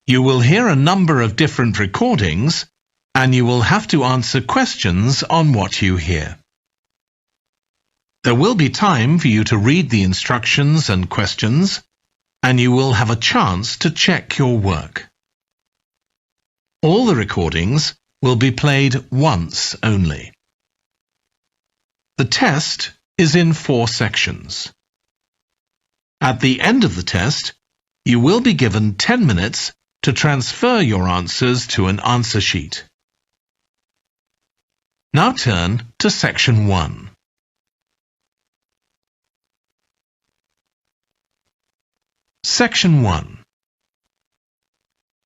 You will hear a number of different recordings, and you will have to answer questions on what you hear. There will be time for you to read the instructions and questions, and you will have a chance to check your work. All the recordings will be played once only. The test is in 4 sections. At the end of the test, you will be given 10 minutes to transfer your answers to an answer sheet. Now turn to Section 1. Section 1.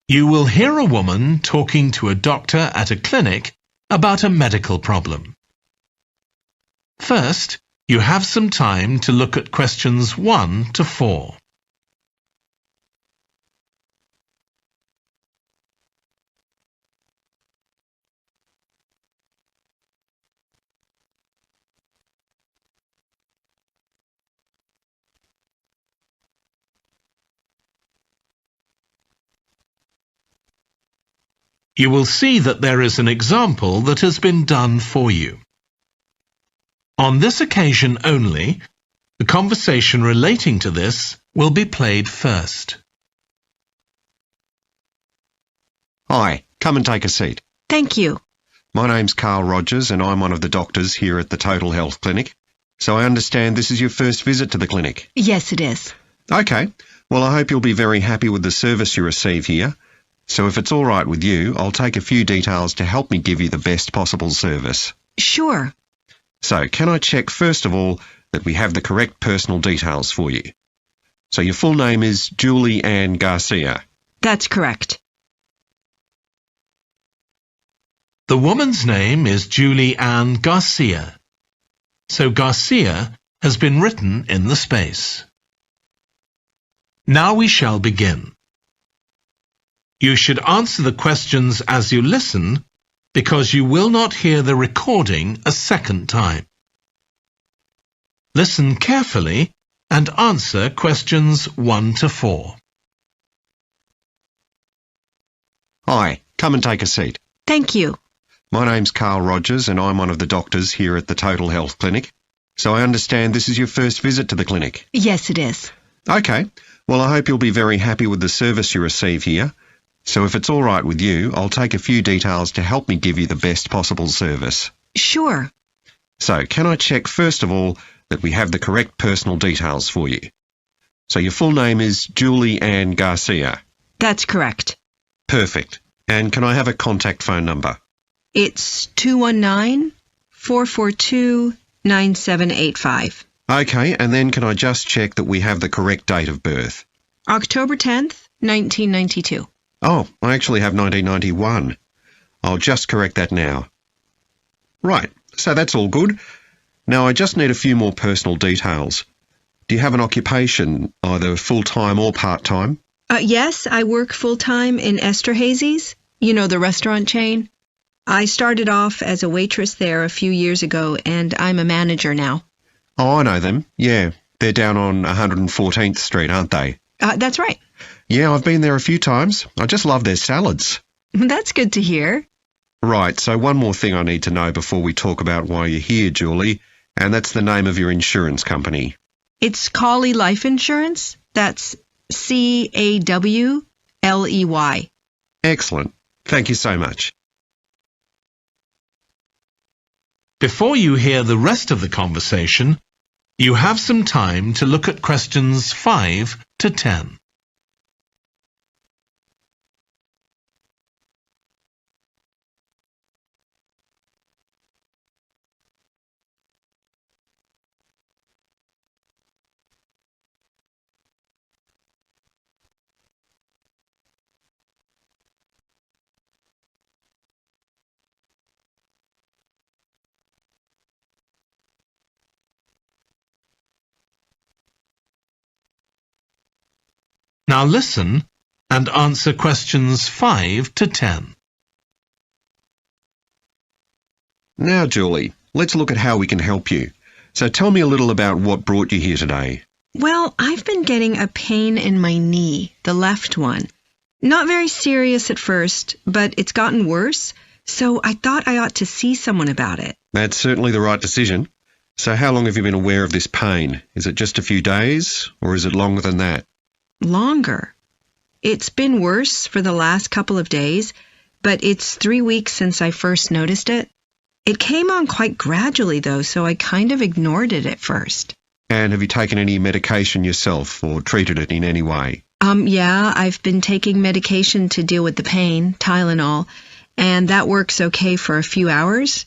You will hear a woman talking to a doctor at a clinic about a medical problem. First, you have some time to look at questions 1 to 4. You will see that there is an example that has been done for you. On this occasion only, the conversation relating to this will be played first. Hi, come and take a seat. Thank you. My name's Carl Rogers and I'm one of the doctors here at the Total Health Clinic. So I understand this is your first visit to the clinic. Yes, it is. Okay, well I hope you'll be very happy with the service you receive here. So if it's all right with you, I'll take a few details to help me give you the best possible service. Sure. So can I check first of all that we have the correct personal details for you? So your full name is Julie Ann Garcia. That's correct. The woman's name is Julie Ann Garcia. So Garcia has been written in the space. Now we shall begin. You should answer the questions as you listen, because you will not hear the recording a second time. Listen carefully and answer questions 1 to 4. Hi, come and take a seat. Thank you. My name's Carl Rogers and I'm one of the doctors here at the Total Health Clinic. So I understand this is your first visit to the clinic. Yes, it is. Okay, well I hope you'll be very happy with the service you receive here. So if it's all right with you, I'll take a few details to help me give you the best possible service. Sure. So can I check first of all that we have the correct personal details for you? So your full name is Julie Ann Garcia. That's correct. Perfect. And can I have a contact phone number? It's 219-442-9785. Okay, and then can I just check that we have the correct date of birth? October 10th, 1992. Oh, I actually have 1991. I'll just correct that now. Right, so that's all good. Now I just need a few more personal details. Do you have an occupation, either full-time or part-time? Yes, I work full-time in Esterhazy's, you know, the restaurant chain. I started off as a waitress there a few years ago, and I'm a manager now. Oh, I know them. Yeah, they're down on 114th Street, aren't they? That's right. Yeah, I've been there a few times. I just love their salads. That's good to hear. Right, so one more thing I need to know before we talk about why you're here, Julie, and that's the name of your insurance company. It's Cawley Life Insurance. That's Cawley. Excellent. Thank you so much. Before you hear the rest of the conversation, you have some time to look at questions 5 to 10. Now listen and answer questions 5 to 10. Now, Julie, let's look at how we can help you. So tell me a little about what brought you here today. Well, I've been getting a pain in my knee, the left one. Not very serious at first, but it's gotten worse, so I thought I ought to see someone about it. That's certainly the right decision. So how long have you been aware of this pain? Is it just a few days, or is it longer than that? Longer. It's been worse for the last couple of days, but it's 3 weeks since I first noticed it. It came on quite gradually, though, so I kind of ignored it at first. And have you taken any medication yourself or treated it in any way? Yeah, I've been taking medication to deal with the pain, Tylenol, and that works okay for a few hours,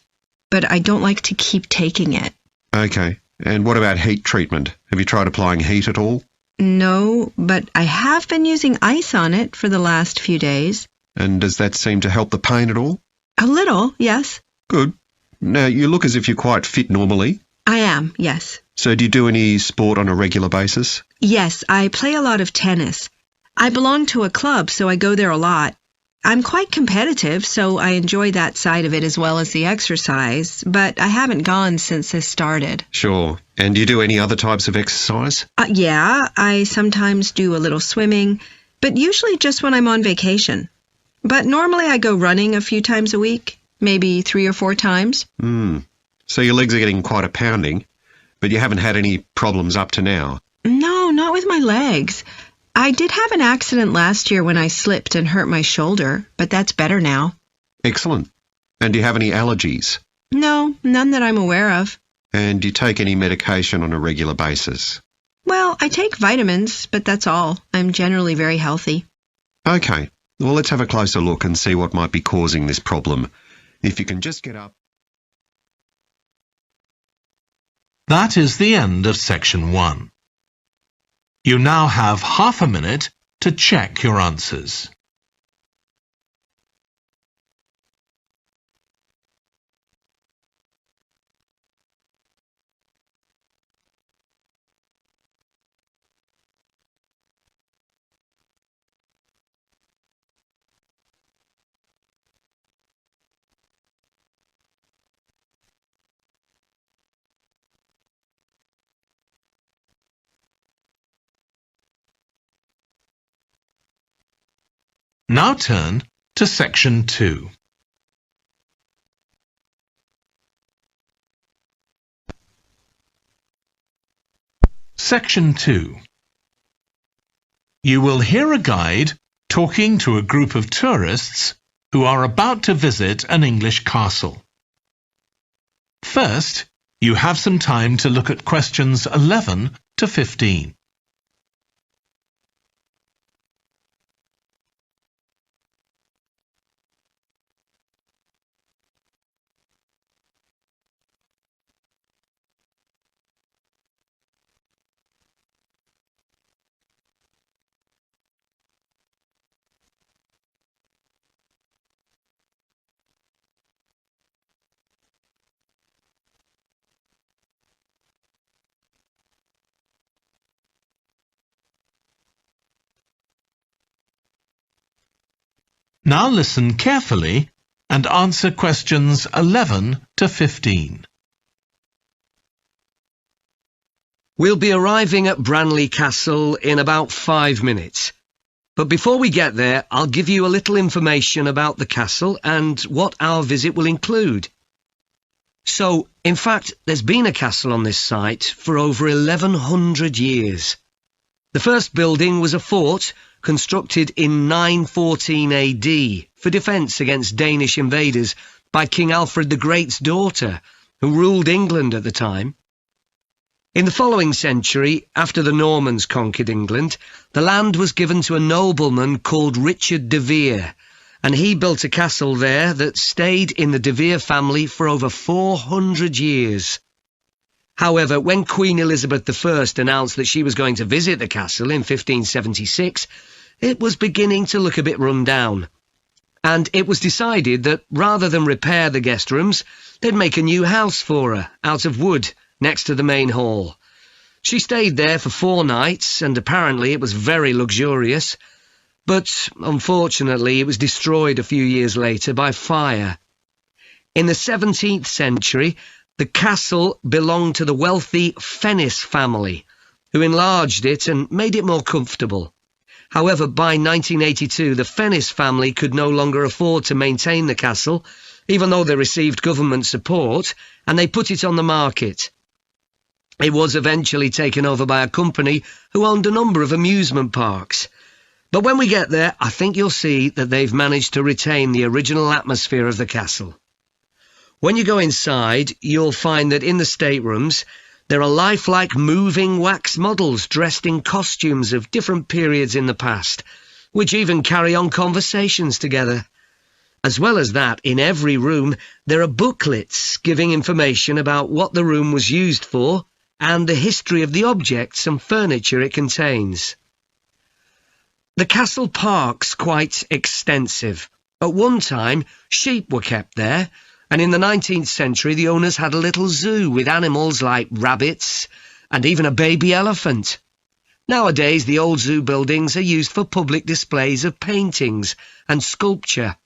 but I don't like to keep taking it. Okay. And what about heat treatment? Have you tried applying heat at all? No, but I have been using ice on it for the last few days. And does that seem to help the pain at all? A little, yes. Good. Now, you look as if you're quite fit normally. I am, yes. So do you do any sport on a regular basis? Yes, I play a lot of tennis. I belong to a club, so I go there a lot. I'm quite competitive, so I enjoy that side of it as well as the exercise, but I haven't gone since this started. Sure. And do you do any other types of exercise? Yeah, I sometimes do a little swimming, but usually just when I'm on vacation. But normally I go running a few times a week, maybe 3 or 4 times. So your legs are getting quite a pounding, but you haven't had any problems up to now? No, not with my legs. I did have an accident last year when I slipped and hurt my shoulder, but that's better now. Excellent. And do you have any allergies? No, none that I'm aware of. And do you take any medication on a regular basis? Well, I take vitamins, but that's all. I'm generally very healthy. Okay. Well, let's have a closer look and see what might be causing this problem. If you can just get up. That is the end of section 1. You now have half a minute to check your answers. Now turn to section 2. Section 2. You will hear a guide talking to a group of tourists who are about to visit an English castle. First, you have some time to look at questions 11 to 15. Now listen carefully and answer questions 11 to 15. We'll be arriving at Branley Castle in about 5 minutes. But before we get there, I'll give you a little information about the castle and what our visit will include. So, in fact, there's been a castle on this site for over 1100 years. The first building was a fort constructed in 914 AD for defence against Danish invaders by King Alfred the Great's daughter, who ruled England at the time. In the following century, after the Normans conquered England, the land was given to a nobleman called Richard de Vere, and he built a castle there that stayed in the de Vere family for over 400 years. However, when Queen Elizabeth I announced that she was going to visit the castle in 1576, it was beginning to look a bit run down. And it was decided that rather than repair the guest rooms, they'd make a new house for her, out of wood, next to the main hall. She stayed there for 4 nights, and apparently it was very luxurious. But, unfortunately, it was destroyed a few years later by fire. In the 17th century, the castle belonged to the wealthy Fennis family, who enlarged it and made it more comfortable. However, by 1982, the Fennis family could no longer afford to maintain the castle, even though they received government support, and they put it on the market. It was eventually taken over by a company who owned a number of amusement parks. But when we get there, I think you'll see that they've managed to retain the original atmosphere of the castle. When you go inside, you'll find that in the staterooms, there are lifelike moving wax models dressed in costumes of different periods in the past, which even carry on conversations together. As well as that, in every room, there are booklets giving information about what the room was used for and the history of the objects and furniture it contains. The castle park's quite extensive. At one time, sheep were kept there, and in the 19th century the owners had a little zoo with animals like rabbits and even a baby elephant. Nowadays the old zoo buildings are used for public displays of paintings and sculpture.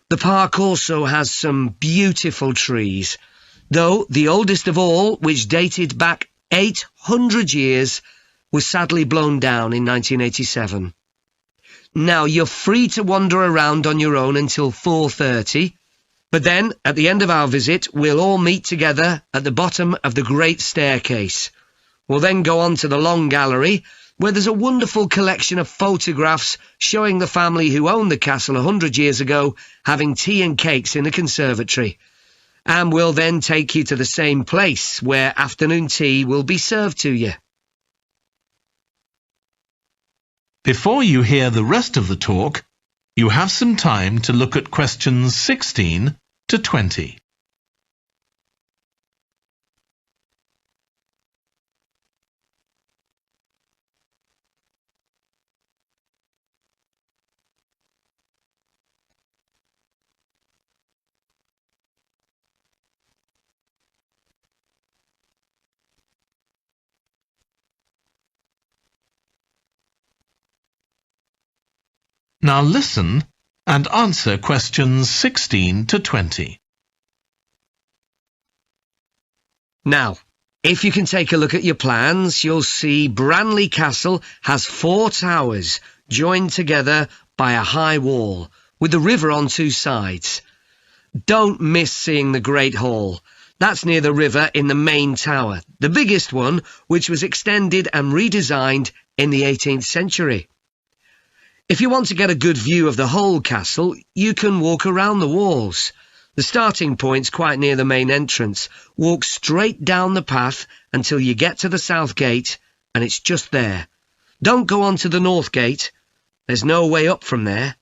The park also has some beautiful trees, though the oldest of all, which dated back 800 years, was sadly blown down in 1987. Now you're free to wander around on your own until 4:30, but then, at the end of our visit, we'll all meet together at the bottom of the great staircase. We'll then go on to the long gallery, where there's a wonderful collection of photographs showing the family who owned the castle 100 years ago having tea and cakes in the conservatory. And we'll then take you to the same place, where afternoon tea will be served to you. Before you hear the rest of the talk, you have some time to look at questions 16 to 20. Now listen and answer questions 16 to 20. Now, if you can take a look at your plans, you'll see Branley Castle has 4 towers joined together by a high wall, with the river on 2 sides. Don't miss seeing the Great Hall. That's near the river in the main tower, the biggest one, which was extended and redesigned in the 18th century. If you want to get a good view of the whole castle, you can walk around the walls. The starting point's quite near the main entrance. Walk straight down the path until you get to the south gate, and it's just there. Don't go on to the north gate. There's no way up from there.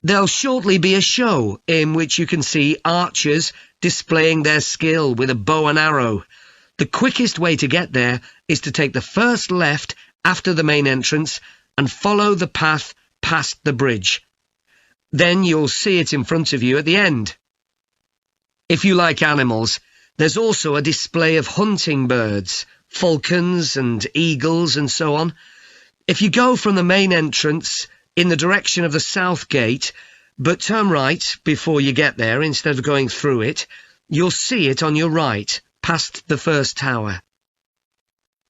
There'll shortly be a show in which you can see archers displaying their skill with a bow and arrow. The quickest way to get there is to take the first left after the main entrance and follow the path past the bridge. Then you'll see it in front of you at the end. If you like animals, there's also a display of hunting birds, falcons and eagles and so on. If you go from the main entrance in the direction of the south gate, but turn right before you get there instead of going through it, you'll see it on your right, past the first tower.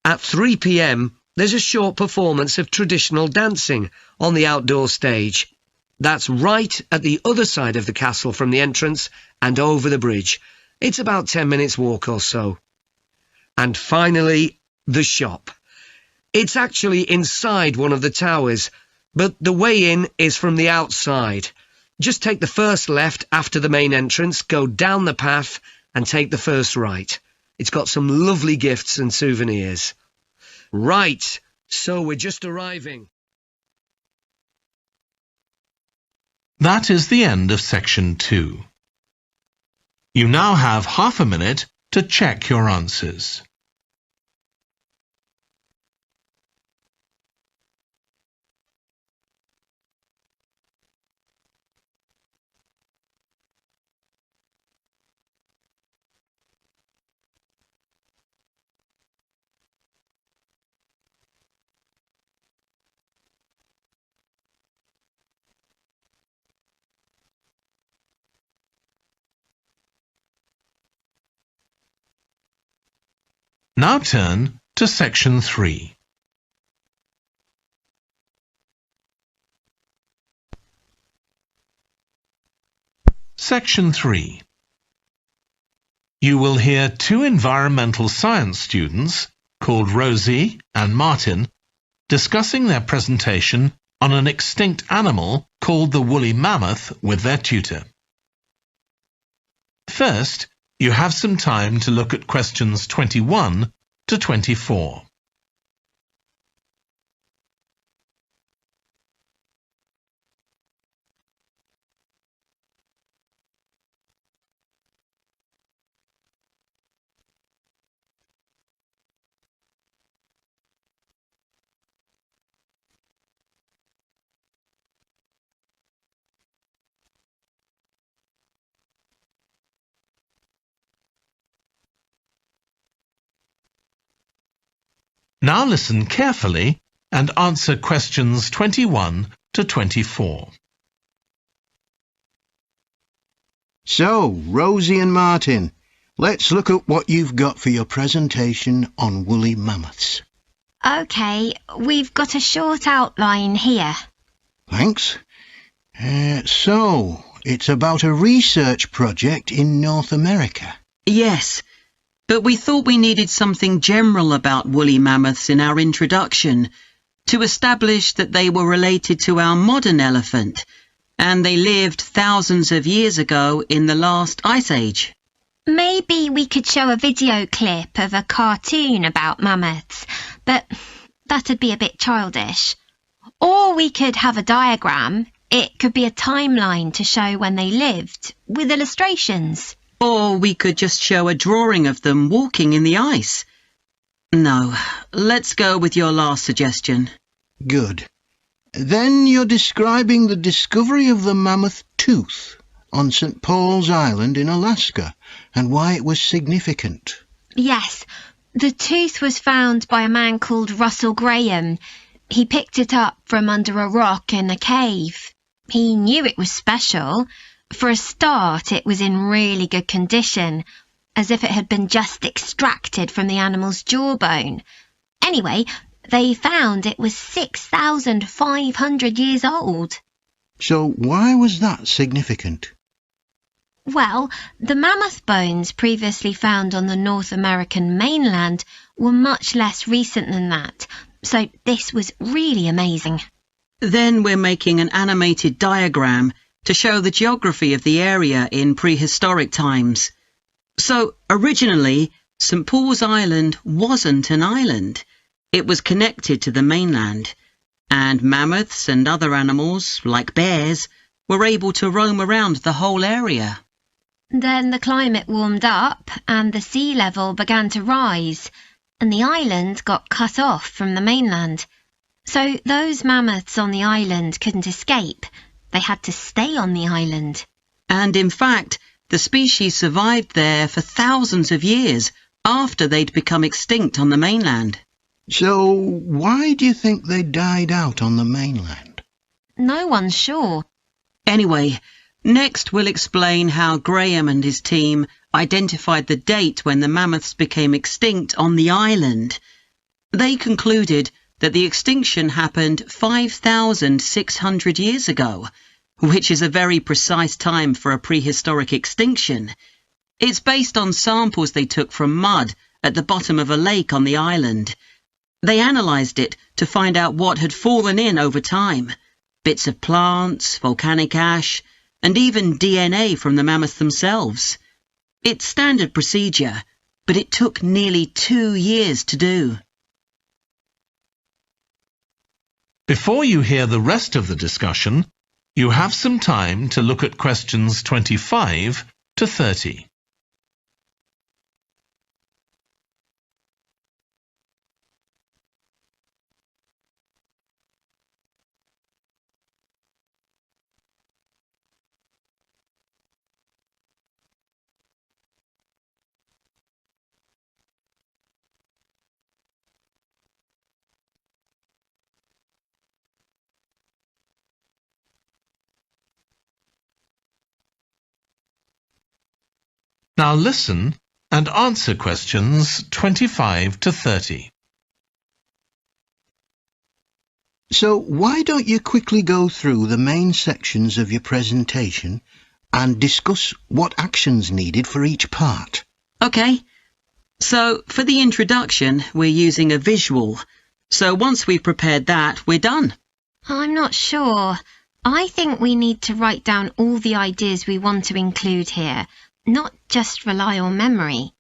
At 3 p.m, there's a short performance of traditional dancing on the outdoor stage. That's right at the other side of the castle from the entrance and over the bridge. It's about 10 minutes walk or so. And finally, the shop. It's actually inside one of the towers, but the way in is from the outside. Just take the first left after the main entrance, go down the path and take the first right. It's got some lovely gifts and souvenirs. Right, so we're just arriving. That is the end of section 2. You now have half a minute to check your answers. Now turn to section 3. Section 3. You will hear two environmental science students called Rosie and Martin discussing their presentation on an extinct animal called the woolly mammoth with their tutor. First, you have some time to look at questions 21 to 24. Now listen carefully and answer questions 21 to 24. So, Rosie and Martin, let's look at what you've got for your presentation on woolly mammoths. OK, we've got a short outline here. Thanks. So, it's about a research project in North America. Yes, but we thought we needed something general about woolly mammoths in our introduction to establish that they were related to our modern elephant, and they lived thousands of years ago in the last ice age. Maybe we could show a video clip of a cartoon about mammoths, but that'd be a bit childish. Or we could have a diagram. It could be a timeline to show when they lived, with illustrations. Or we could just show a drawing of them walking in the ice. No, let's go with your last suggestion. Good. Then you're describing the discovery of the mammoth tooth on St. Paul's Island in Alaska and why it was significant. Yes, the tooth was found by a man called Russell Graham. He picked it up from under a rock in a cave. He knew it was special. For a start, it was in really good condition, as if it had been just extracted from the animal's jawbone. Anyway, they found it was 6,500 years old. So why was that significant? Well, the mammoth bones previously found on the North American mainland were much less recent than that, so this was really amazing. Then we're making an animated diagram to show the geography of the area in prehistoric times. So, originally, St. Paul's Island wasn't an island. It was connected to the mainland, and mammoths and other animals, like bears, were able to roam around the whole area. Then the climate warmed up and the sea level began to rise, and the island got cut off from the mainland. So those mammoths on the island couldn't escape. They had to stay on the island. And in fact, the species survived there for thousands of years after they'd become extinct on the mainland. So why do you think they died out on the mainland? No one's sure. Anyway, next we'll explain how Graham and his team identified the date when the mammoths became extinct on the island. They concluded that the extinction happened 5,600 years ago, which is a very precise time for a prehistoric extinction. It's based on samples they took from mud at the bottom of a lake on the island. They analysed it to find out what had fallen in over time, bits of plants, volcanic ash, and even DNA from the mammoths themselves. It's standard procedure, but it took nearly 2 years to do. Before you hear the rest of the discussion, you have some time to look at questions 25 to 30. Now listen and answer questions 25 to 30. So why don't you quickly go through the main sections of your presentation and discuss what actions needed for each part. OK. So, for the introduction, we're using a visual. So once we've prepared that, we're done. I'm not sure. I think we need to write down all the ideas we want to include here, not just rely on memory.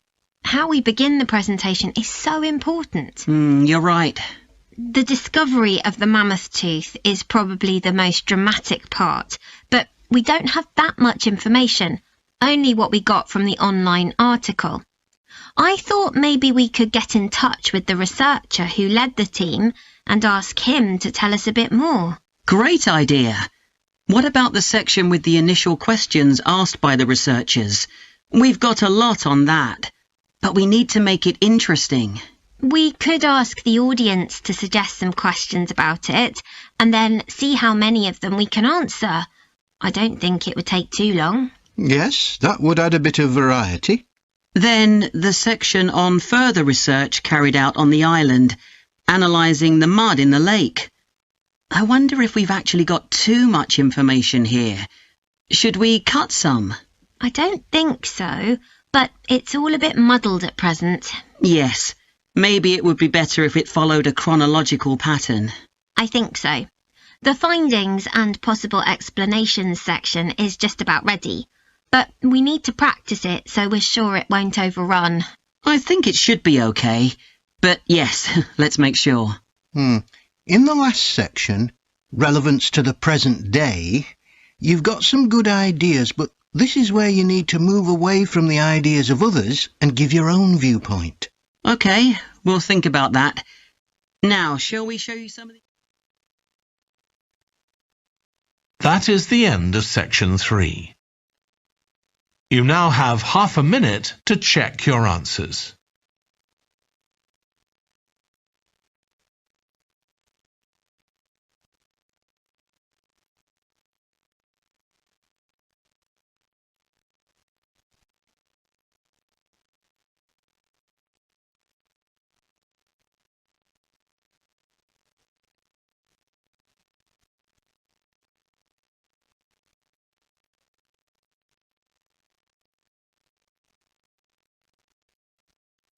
How we begin the presentation is so important. You're right. The discovery of the mammoth tooth is probably the most dramatic part, but we don't have that much information, only what we got from the online article. I thought maybe we could get in touch with the researcher who led the team and ask him to tell us a bit more. Great idea. What about the section with the initial questions asked by the researchers? We've got a lot on that, but we need to make it interesting. We could ask the audience to suggest some questions about it, and then see how many of them we can answer. I don't think it would take too long. Yes, that would add a bit of variety. Then the section on further research carried out on the island, analysing the mud in the lake. I wonder if we've actually got too much information here. Should we cut some? I don't think so, but it's all a bit muddled at present. Yes, maybe it would be better if it followed a chronological pattern. I think so. The findings and possible explanations section is just about ready, but we need to practice it so we're sure it won't overrun. I think it should be okay, but yes, let's make sure. In the last section, relevance to the present day, you've got some good ideas, but this is where you need to move away from the ideas of others and give your own viewpoint. OK, we'll think about that. Now, shall we show you some of the... That is the end of section 3. You now have half a minute to check your answers.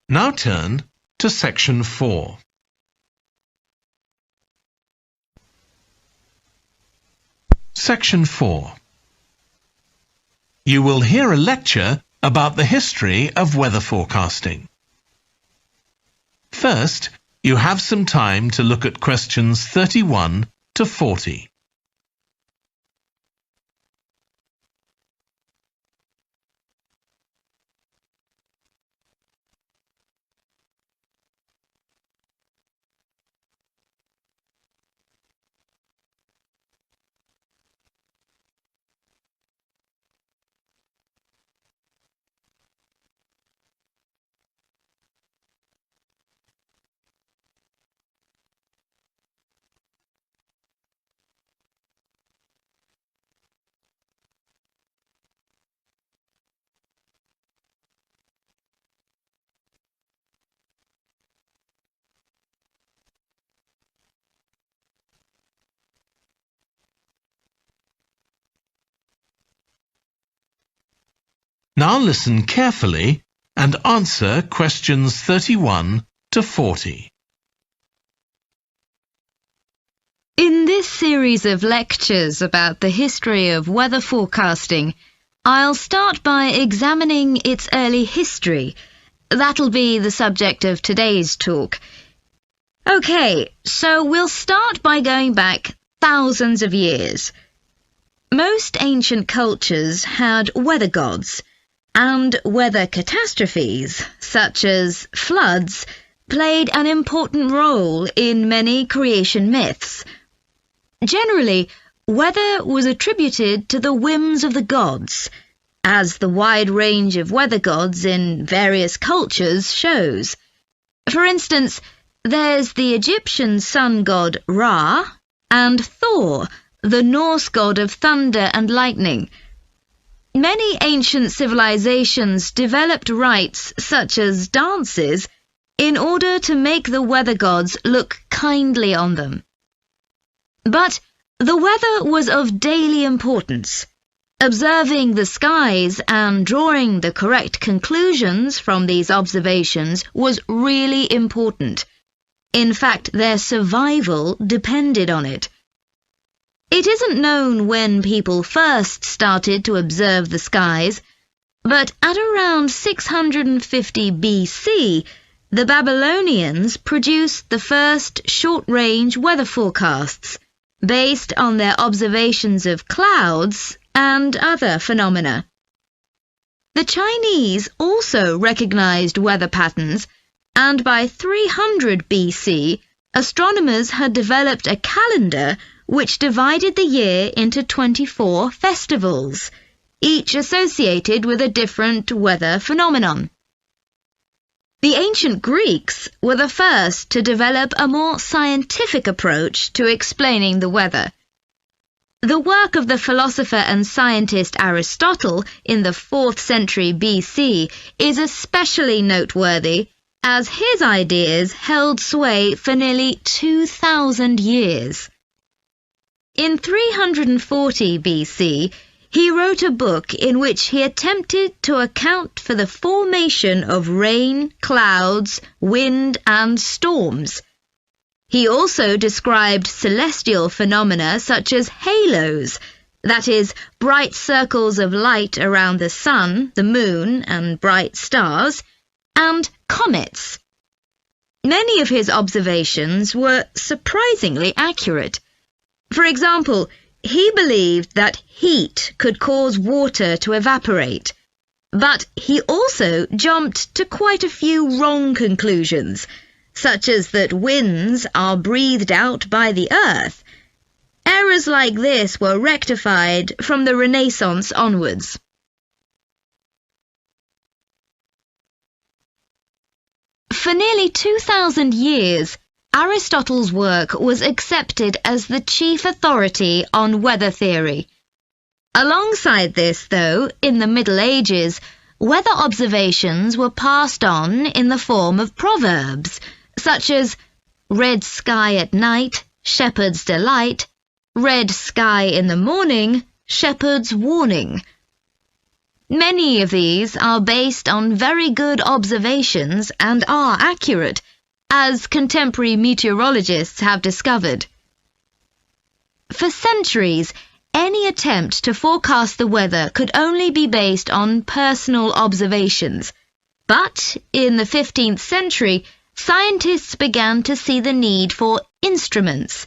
Now turn to section 4. Section 4. You will hear a lecture about the history of weather forecasting. First, you have some time to look at questions 31 to 40. Now listen carefully and answer questions 31 to 40. In this series of lectures about the history of weather forecasting, I'll start by examining its early history. That'll be the subject of today's talk. OK, so we'll start by going back thousands of years. Most ancient cultures had weather gods, and weather catastrophes, such as floods, played an important role in many creation myths. Generally, weather was attributed to the whims of the gods, as the wide range of weather gods in various cultures shows. For instance, there's the Egyptian sun god Ra, and Thor, the Norse god of thunder and lightning. Many ancient civilizations developed rites such as dances in order to make the weather gods look kindly on them. But the weather was of daily importance. Observing the skies and drawing the correct conclusions from these observations was really important. In fact, their survival depended on it. It isn't known when people first started to observe the skies, but at around 650 BC, the Babylonians produced the first short-range weather forecasts based on their observations of clouds and other phenomena. The Chinese also recognized weather patterns, and by 300 BC, astronomers had developed a calendar which divided the year into 24 festivals, each associated with a different weather phenomenon. The ancient Greeks were the first to develop a more scientific approach to explaining the weather. The work of the philosopher and scientist Aristotle in the 4th century BC is especially noteworthy, as his ideas held sway for nearly 2,000 years. In 340 BC, he wrote a book in which he attempted to account for the formation of rain, clouds, wind, and storms. He also described celestial phenomena such as halos, that is, bright circles of light around the sun, the moon, and bright stars, and comets. Many of his observations were surprisingly accurate. For example, he believed that heat could cause water to evaporate, but he also jumped to quite a few wrong conclusions, such as that winds are breathed out by the earth. Errors like this were rectified from the Renaissance onwards. For nearly 2,000 years, Aristotle's work was accepted as the chief authority on weather theory. Alongside this, though, in the Middle Ages, weather observations were passed on in the form of proverbs, such as red sky at night, shepherd's delight, red sky in the morning, shepherd's warning. Many of these are based on very good observations and are accurate, as contemporary meteorologists have discovered. For centuries, any attempt to forecast the weather could only be based on personal observations. But in the 15th century, scientists began to see the need for instruments.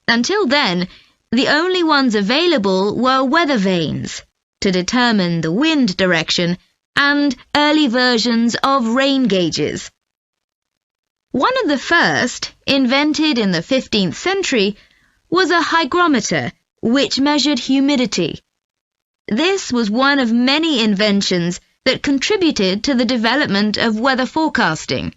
Until then, the only ones available were weather vanes to determine the wind direction and early versions of rain gauges. One of the first, invented in the 15th century, was a hygrometer, which measured humidity. This was one of many inventions that contributed to the development of weather forecasting.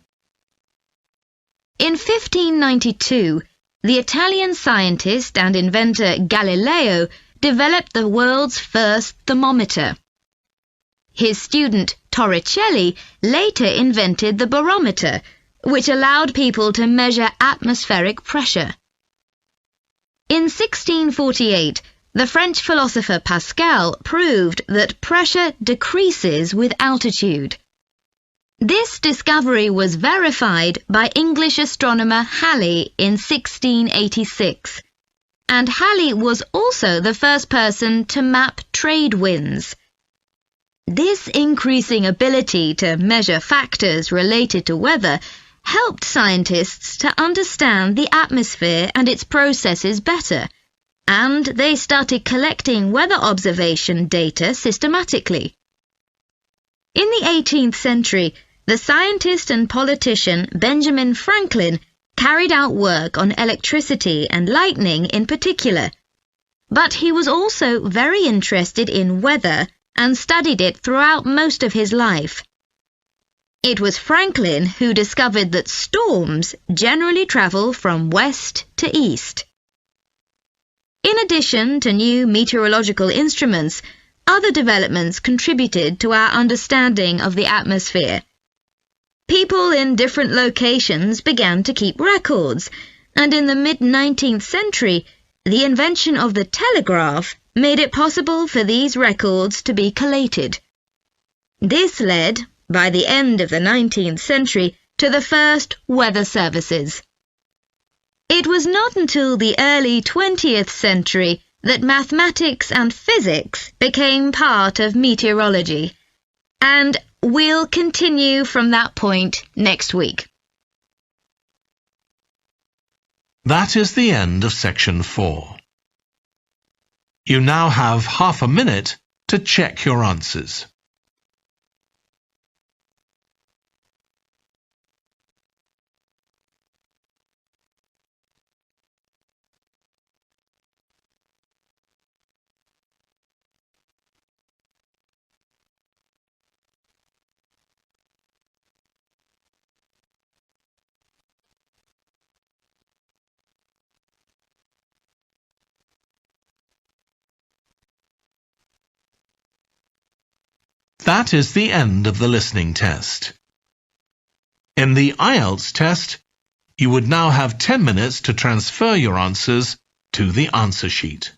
In 1592, the Italian scientist and inventor Galileo developed the world's first thermometer. His student Torricelli later invented the barometer, which allowed people to measure atmospheric pressure. In 1648, the French philosopher Pascal proved that pressure decreases with altitude. This discovery was verified by English astronomer Halley in 1686, and Halley was also the first person to map trade winds. This increasing ability to measure factors related to weather helped scientists to understand the atmosphere and its processes better, and they started collecting weather observation data systematically. In the 18th century, the scientist and politician Benjamin Franklin carried out work on electricity and lightning in particular, but he was also very interested in weather and studied it throughout most of his life. It was Franklin who discovered that storms generally travel from west to east. In addition to new meteorological instruments, other developments contributed to our understanding of the atmosphere. People in different locations began to keep records, and in the mid-19th century, the invention of the telegraph made it possible for these records to be collated. This led, by the end of the 19th century, to the first weather services. It was not until the early 20th century that mathematics and physics became part of meteorology, and we'll continue from that point next week. That is the end of section 4. You now have half a minute to check your answers. That is the end of the listening test. In the IELTS test, you would now have 10 minutes to transfer your answers to the answer sheet.